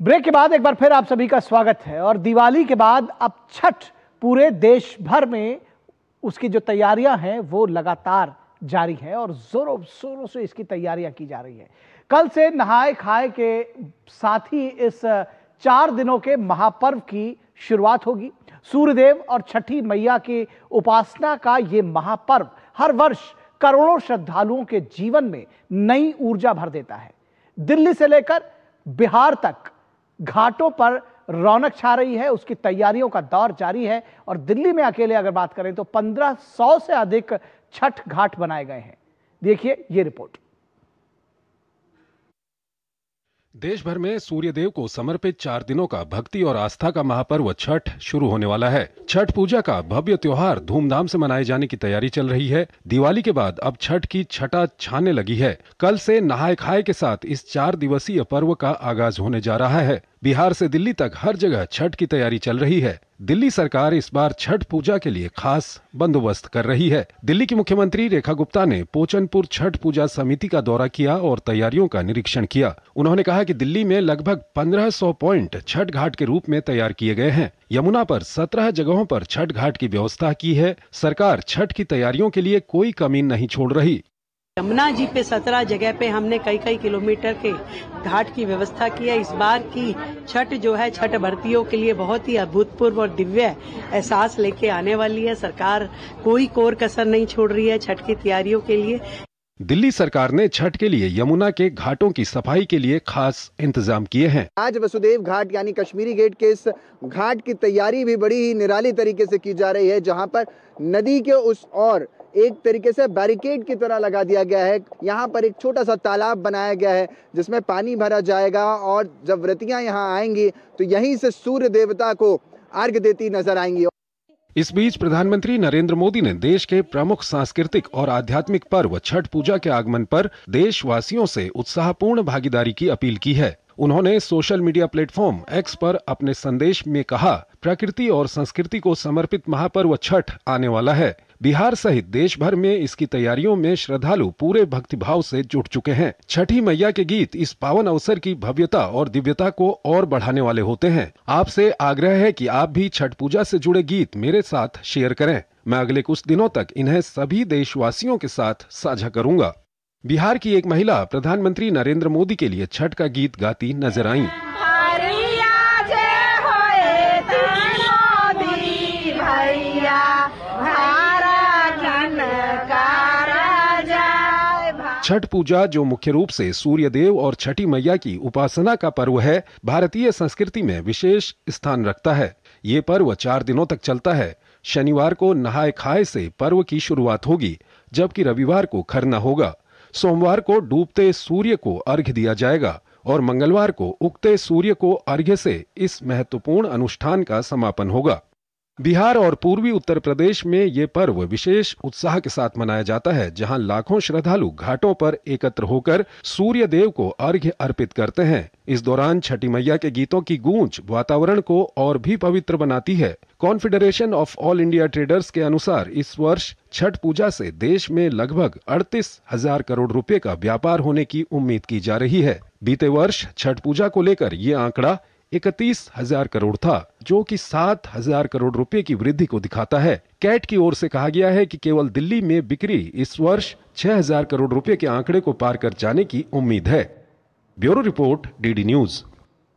Break के बाद एक बार फिर आप सभी का स्वागत है। और दिवाली के बाद अब छठ पूरे देश भर में उसकी जो तैयारियां हैं वो लगातार जारी है और जोरों शोरों से इसकी तैयारियां की जा रही है। कल से नहाए खाए के साथ ही इस 4 दिनों के महापर्व की शुरुआत होगी। सूर्यदेव और छठी मैया की उपासना का ये महापर्व हर वर्ष करोड़ों श्रद्धालुओं के जीवन में नई ऊर्जा भर देता है। दिल्ली से लेकर बिहार तक घाटों पर रौनक छा रही है, उसकी तैयारियों का दौर जारी है। और दिल्ली में अकेले अगर बात करें तो 1500 से अधिक छठ घाट बनाए गए हैं। देखिए ये रिपोर्ट। देश भर में सूर्यदेव को समर्पित 4 दिनों का भक्ति और आस्था का महापर्व छठ शुरू होने वाला है। छठ पूजा का भव्य त्योहार धूमधाम से मनाए जाने की तैयारी चल रही है। दिवाली के बाद अब छठ की छटा छाने लगी है। कल से नहाए खाए के साथ इस 4 दिवसीय पर्व का आगाज होने जा रहा है। बिहार से दिल्ली तक हर जगह छठ की तैयारी चल रही है। दिल्ली सरकार इस बार छठ पूजा के लिए खास बंदोबस्त कर रही है। दिल्ली की मुख्यमंत्री रेखा गुप्ता ने पोचनपुर छठ पूजा समिति का दौरा किया और तैयारियों का निरीक्षण किया। उन्होंने कहा कि दिल्ली में लगभग 1500 पॉइंट छठ घाट के रूप में तैयार किए गए हैं। यमुना पर 17 जगहों पर छठ घाट की व्यवस्था की है। सरकार छठ की तैयारियों के लिए कोई कमी नहीं छोड़ रही। यमुना जी पे 17 जगह पे हमने कई किलोमीटर के घाट की व्यवस्था की है। इस बार की छठ जो है छठ भर्तियों के लिए बहुत ही अभूतपूर्व और दिव्य एहसास लेके आने वाली है। सरकार कोई कोर कसर नहीं छोड़ रही है छठ की तैयारियों के लिए। दिल्ली सरकार ने छठ के लिए यमुना के घाटों की सफाई के लिए खास इंतजाम किए हैं। आज वसुदेव घाट यानी कश्मीरी गेट के इस घाट की तैयारी भी बड़ी ही निराली तरीके से की जा रही है, जहां पर नदी के उस ओर एक तरीके से बैरिकेड की तरह लगा दिया गया है। यहाँ पर एक छोटा सा तालाब बनाया गया है जिसमें पानी भरा जाएगा और जब व्रतियां यहाँ आएंगी तो यहीं से सूर्य देवता को अर्घ्य देती नजर आएंगी। इस बीच प्रधानमंत्री नरेंद्र मोदी ने देश के प्रमुख सांस्कृतिक और आध्यात्मिक पर्व छठ पूजा के आगमन पर देशवासियों से उत्साहपूर्ण भागीदारी की अपील की है। उन्होंने सोशल मीडिया प्लेटफॉर्म एक्स पर अपने संदेश में कहा, प्रकृति और संस्कृति को समर्पित महापर्व छठ आने वाला है। बिहार सहित देश भर में इसकी तैयारियों में श्रद्धालु पूरे भक्तिभाव से जुट चुके हैं। छठी मैया के गीत इस पावन अवसर की भव्यता और दिव्यता को और बढ़ाने वाले होते हैं। आपसे आग्रह है कि आप भी छठ पूजा से जुड़े गीत मेरे साथ शेयर करें। मैं अगले कुछ दिनों तक इन्हें सभी देशवासियों के साथ साझा करूंगा। बिहार की एक महिला प्रधानमंत्री नरेंद्र मोदी के लिए छठ का गीत गाती नजर आईं। छठ पूजा जो मुख्य रूप से सूर्यदेव और छठी मैया की उपासना का पर्व है, भारतीय संस्कृति में विशेष स्थान रखता है। ये पर्व 4 दिनों तक चलता है। शनिवार को नहाए खाए से पर्व की शुरुआत होगी, जबकि रविवार को खरना होगा। सोमवार को डूबते सूर्य को अर्घ्य दिया जाएगा और मंगलवार को उगते सूर्य को अर्घ्य से इस महत्वपूर्ण अनुष्ठान का समापन होगा। बिहार और पूर्वी उत्तर प्रदेश में ये पर्व विशेष उत्साह के साथ मनाया जाता है, जहां लाखों श्रद्धालु घाटों पर एकत्र होकर सूर्य देव को अर्घ्य अर्पित करते हैं। इस दौरान छठी मैया के गीतों की गूंज वातावरण को और भी पवित्र बनाती है। Confederation of all India traders के अनुसार इस वर्ष छठ पूजा से देश में लगभग 38,000 करोड़ रुपए का व्यापार होने की उम्मीद की जा रही है। बीते वर्ष छठ पूजा को लेकर ये आंकड़ा 31,000 करोड़ था, जो कि 7,000 करोड़ रुपए की वृद्धि को दिखाता है। कैट की ओर से कहा गया है कि केवल दिल्ली में बिक्री इस वर्ष 6,000 करोड़ रुपए के आंकड़े को पार कर जाने की उम्मीद है। Bureau report, DD news.